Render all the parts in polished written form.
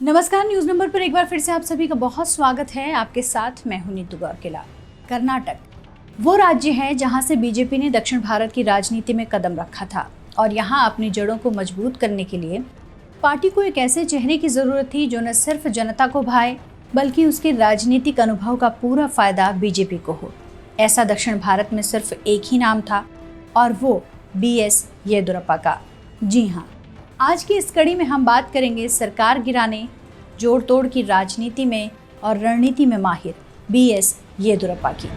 नमस्कार, news number पर एक बार फिर से आप सभी का बहुत स्वागत है। आपके साथ मैं हूं नीतू गौरकिला। कर्नाटक वो राज्य है जहां से बीजेपी ने दक्षिण भारत की राजनीति में कदम रखा था और यहां अपनी जड़ों को मजबूत करने के लिए पार्टी को एक ऐसे चेहरे की जरूरत थी जो न सिर्फ जनता को भाए बल्कि उसके राजनीतिक अनुभव का पूरा फायदा बीजेपी को हो। ऐसा दक्षिण भारत में सिर्फ एक ही नाम था और वो BS येदियुरप्पा का। जी हाँ, आज की इस कड़ी में हम बात करेंगे सरकार गिराने, जोड़ तोड़ की राजनीति में और रणनीति में माहिर BS येदियुरप्पा की।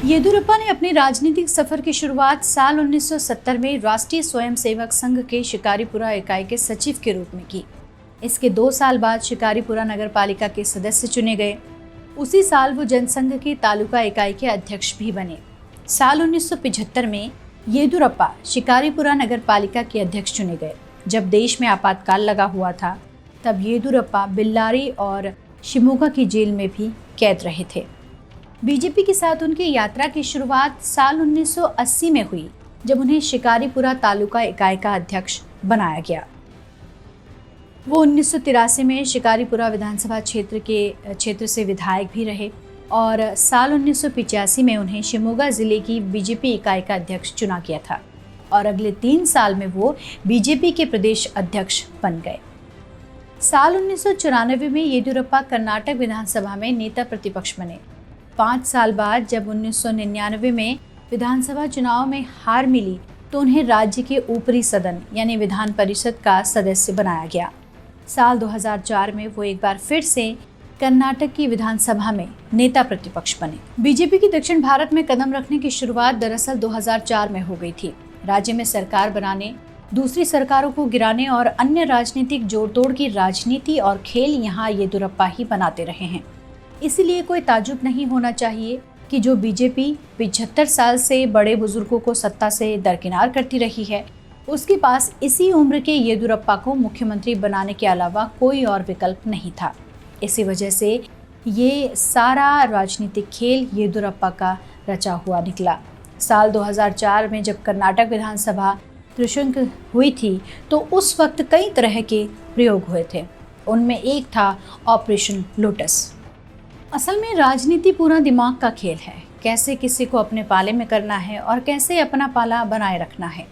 येदियुरप्पा ने अपने राजनीतिक सफर की शुरुआत साल 1970 में राष्ट्रीय स्वयंसेवक संघ के शिकारीपुरा इकाई के सचिव के रूप में की। इसके 2 साल बाद शिकारीपुरा नगर पालिका के सदस्य चुने गए। उसी साल वो जनसंघ के तालुका इकाई के अध्यक्ष भी बने। साल 1975 में येदियुरप्पा शिकारीपुरा नगर पालिका के अध्यक्ष चुने गए। जब देश में आपातकाल लगा हुआ था तब येदियुरप्पा बेल्लारी और शिमोगा की जेल में भी कैद रहे थे। बीजेपी के साथ उनकी यात्रा की शुरुआत साल 1980 में हुई जब उन्हें शिकारीपुरा तालुका इकाई का अध्यक्ष बनाया गया। वो 1983 में शिकारीपुरा विधानसभा क्षेत्र से विधायक भी रहे और साल 1985 में उन्हें शिमोगा जिले की बीजेपी इकाई का अध्यक्ष चुना गया था और अगले 3 साल में वो बीजेपी के प्रदेश अध्यक्ष बन गए। साल 1994 में येदियुरप्पा कर्नाटक विधानसभा में नेता प्रतिपक्ष बने। 5 साल बाद जब 1999 में विधानसभा चुनाव में हार मिली तो उन्हें राज्य के ऊपरी सदन यानी विधान परिषद का सदस्य बनाया गया। साल 2004 में वो एक बार फिर से कर्नाटक की विधानसभा में नेता प्रतिपक्ष बने। बीजेपी की दक्षिण भारत में कदम रखने की शुरुआत दरअसल 2004 में हो गई थी। राज्य में सरकार बनाने, दूसरी सरकारों को गिराने और अन्य राजनीतिक जोड़तोड़ की राजनीति और खेल यहाँ येदियुरप्पा ही बनाते रहे हैं। इसीलिए कोई ताज्जुब नहीं होना चाहिए कि जो बीजेपी 75 साल से बड़े बुजुर्गों को सत्ता से दरकिनार करती रही है, उसके पास इसी उम्र के येदियुरप्पा को मुख्यमंत्री बनाने के अलावा कोई और विकल्प नहीं था। इसी वजह से ये सारा राजनीतिक खेल येदियुरप्पा का रचा हुआ निकला। साल 2004 में जब कर्नाटक विधानसभा त्रिशंकु हुई थी तो उस वक्त कई तरह के प्रयोग हुए थे। उनमें एक था ऑपरेशन लोटस। असल में राजनीति पूरा दिमाग का खेल है, कैसे किसी को अपने पाले में करना है और कैसे अपना पाला बनाए रखना है।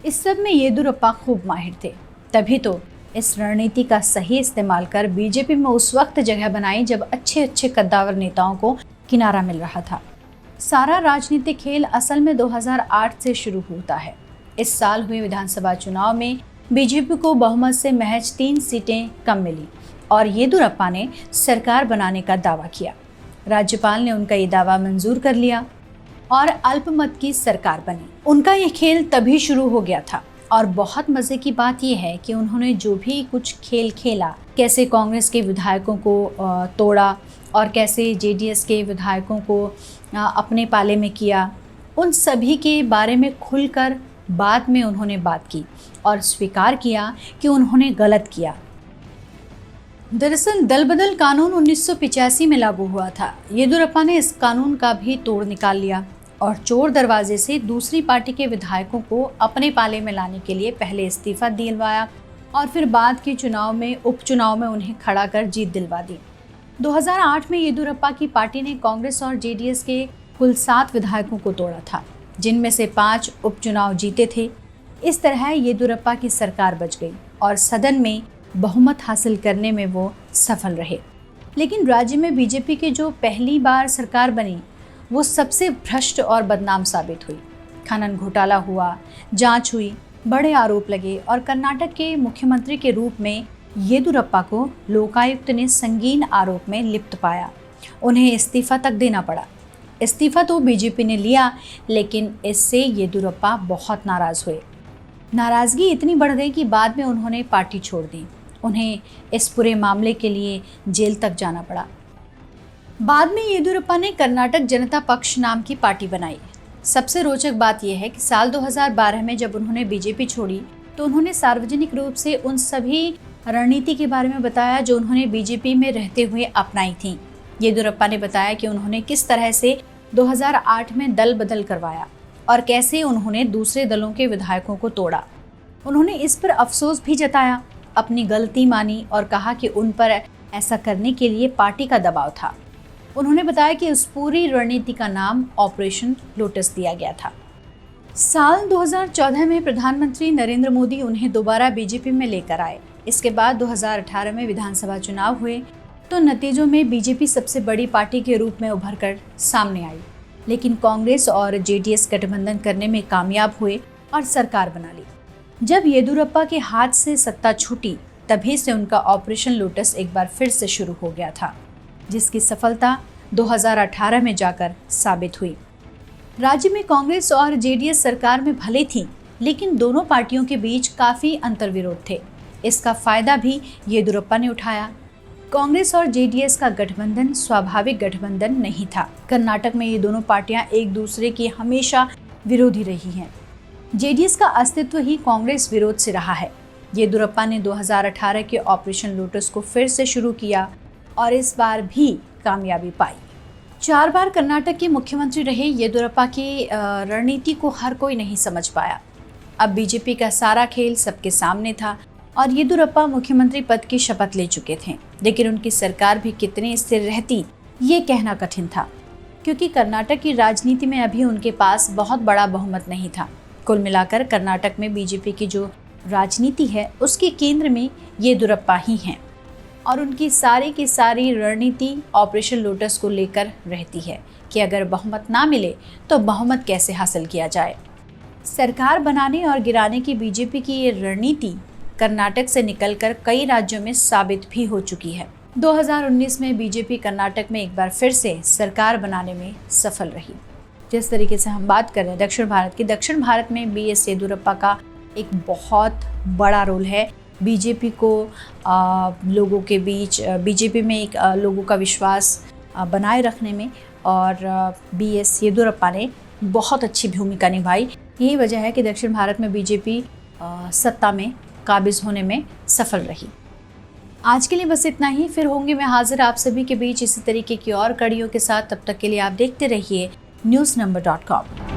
इस सब में येदियुरप्पा खूब माहिर थे। तभी तो इस रणनीति का सही इस्तेमाल कर बीजेपी में उस वक्त जगह बनाई जब अच्छे कद्दावर नेताओं को किनारा मिल रहा था। सारा राजनीतिक खेल असल में 2008 से शुरू होता है। इस साल हुए विधानसभा चुनाव में बीजेपी को बहुमत से महज 3 सीटें कम मिली और येदियुरप्पा ने सरकार बनाने का दावा किया। राज्यपाल ने उनका ये दावा मंजूर कर लिया और अल्पमत की सरकार बनी। उनका ये खेल तभी शुरू हो गया था और बहुत मजे की बात यह है कि उन्होंने जो भी कुछ खेल खेला, कैसे कांग्रेस के विधायकों को तोड़ा और कैसे JDS के विधायकों को अपने पाले में किया, उन सभी के बारे में खुलकर बाद में उन्होंने बात की और स्वीकार किया कि उन्होंने गलत किया। दरअसल दल बदल कानून 1985 में लागू हुआ था। येदियुरप्पा ने इस कानून का भी तोड़ निकाल लिया और चोर दरवाजे से दूसरी पार्टी के विधायकों को अपने पाले में लाने के लिए पहले इस्तीफा दिलवाया और फिर बाद के उपचुनाव में उन्हें खड़ा कर जीत दिलवा दी। 2008 में येदियुरप्पा की पार्टी ने कांग्रेस और JDS के कुल 7 विधायकों को तोड़ा था, जिनमें से 5 उपचुनाव जीते थे। इस तरह येदियुरप्पा की सरकार बच गई और सदन में बहुमत हासिल करने में वो सफल रहे। लेकिन राज्य में बीजेपी की जो पहली बार सरकार बनी वो सबसे भ्रष्ट और बदनाम साबित हुई। खनन घोटाला हुआ, जांच हुई, बड़े आरोप लगे और कर्नाटक के मुख्यमंत्री के रूप में येदियुरप्पा को लोकायुक्त ने संगीन आरोप में लिप्त पाया। उन्हें इस्तीफा तक देना पड़ा। इस्तीफा तो बीजेपी ने लिया, लेकिन इससे येदियुरप्पा बहुत नाराज हुए। नाराजगी इतनी बढ़ गई कि बाद में उन्होंने पार्टी छोड़ दी। उन्हें इस पूरे मामले के लिए जेल तक जाना पड़ा। बाद में येदियुरप्पा ने कर्नाटक जनता पक्ष नाम की पार्टी बनाई। सबसे रोचक बात यह है कि साल 2012 में जब उन्होंने बीजेपी छोड़ी तो उन्होंने सार्वजनिक रूप से उन सभी रणनीति के बारे में बताया जो उन्होंने बीजेपी में रहते हुए अपनाई थी। येदियुरप्पा ने बताया कि उन्होंने किस तरह से 2008 में दल बदल करवाया और कैसे उन्होंने दूसरे दलों के विधायकों को तोड़ा। उन्होंने इस पर अफसोस भी जताया, अपनी गलती मानी और कहा कि उन पर ऐसा करने के लिए पार्टी का दबाव था। उन्होंने बताया कि उस पूरी रणनीति का नाम ऑपरेशन लोटस दिया गया था। साल 2014 में प्रधानमंत्री नरेंद्र मोदी उन्हें दोबारा बीजेपी में लेकर आए। इसके बाद 2018 में विधानसभा चुनाव हुए तो नतीजों में बीजेपी सबसे बड़ी पार्टी के रूप में उभर कर सामने आई, लेकिन कांग्रेस और जेडीएस गठबंधन करने में कामयाब हुए और सरकार बना ली। जब येदियुरप्पा के हाथ से सत्ता छूटी तभी से उनका ऑपरेशन लोटस एक बार फिर से शुरू हो गया था, जिसकी सफलता 2018 में जाकर साबित हुई। राज्य में कांग्रेस और जेडीएस सरकार में भले थी, लेकिन दोनों पार्टियों के बीच काफी अंतर्विरोध थे। इसका फायदा भी येदियुरप्पा ने उठाया। कांग्रेस और जेडीएस का गठबंधन स्वाभाविक गठबंधन नहीं था। कर्नाटक में ये दोनों पार्टियां एक दूसरे की हमेशा विरोधी रही हैं। जेडीएस का अस्तित्व ही कांग्रेस विरोध से रहा है। येदियुरप्पा ने 2018 के ऑपरेशन लोटस को फिर से शुरू किया और इस बार भी कामयाबी पाई। 4 बार कर्नाटक के मुख्यमंत्री रहे येदियुरप्पा की रणनीति को हर कोई नहीं समझ पाया। अब बीजेपी का सारा खेल सबके सामने था और येदियुरप्पा मुख्यमंत्री पद की शपथ ले चुके थे, लेकिन उनकी सरकार भी कितनी स्थिर रहती ये कहना कठिन था, क्योंकि कर्नाटक की राजनीति में अभी उनके पास बहुत बड़ा बहुमत नहीं था। कुल मिलाकर कर्नाटक में बीजेपी की जो राजनीति है उसके केंद्र में येदियुरप्पा ही हैं और उनकी सारी की सारी रणनीति ऑपरेशन लोटस को लेकर रहती है कि अगर बहुमत ना मिले तो बहुमत कैसे हासिल किया जाए। सरकार बनाने और गिराने की बीजेपी की ये रणनीति कर्नाटक से निकलकर कई राज्यों में साबित भी हो चुकी है। 2019 में बीजेपी कर्नाटक में एक बार फिर से सरकार बनाने में सफल रही। जिस तरीके से हम बात कर रहे हैं दक्षिण भारत की, दक्षिण भारत में बीएस येदियुरप्पा का एक बहुत बड़ा रोल है। बीजेपी को लोगों के बीच बीजेपी में एक लोगों का विश्वास बनाए रखने में और बीएस येदियुरप्पा ने बहुत अच्छी भूमिका निभाई। यही वजह है कि दक्षिण भारत में बीजेपी सत्ता में काबिज होने में सफल रही। आज के लिए बस इतना ही। फिर होंगे मैं हाजिर आप सभी के बीच इसी तरीके की और कड़ियों के साथ। तब तक के लिए आप देखते रहिए newsnumber.com।